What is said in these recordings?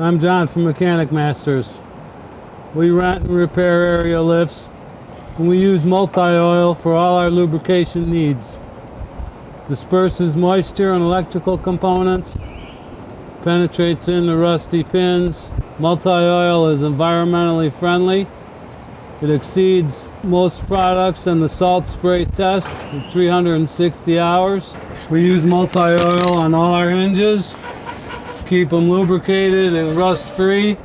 I'm John from Mechanic Masters. We rent and repair area lifts, and we use multi-oil for all our lubrication needs. Disperses moisture and electrical components, penetrates into rusty pins. Multi-oil is environmentally friendly. It exceeds most products in the salt spray test at 360 hours. We use multi-oil on all our hinges, keep them lubricated and rust-free,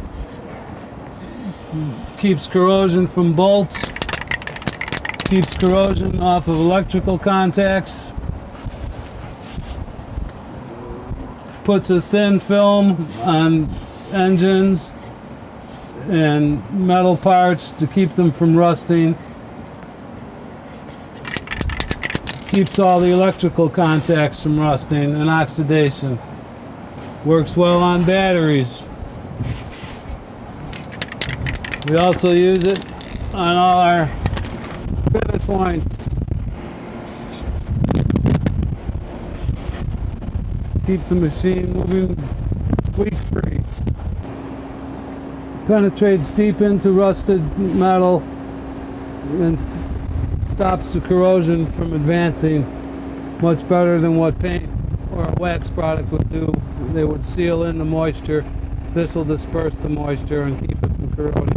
keeps corrosion from bolts, keeps corrosion off of electrical contacts, puts a thin film on engines and metal parts to keep them from rusting, keeps all the electrical contacts from rusting and oxidation, works well on batteries. We also use it on all our pivot points. Keep the machine moving squeak-free. Penetrates deep into rusted metal and stops the corrosion from advancing much better than what paint or a wax product would do. They would seal in the moisture. This will disperse the moisture and keep it from corroding.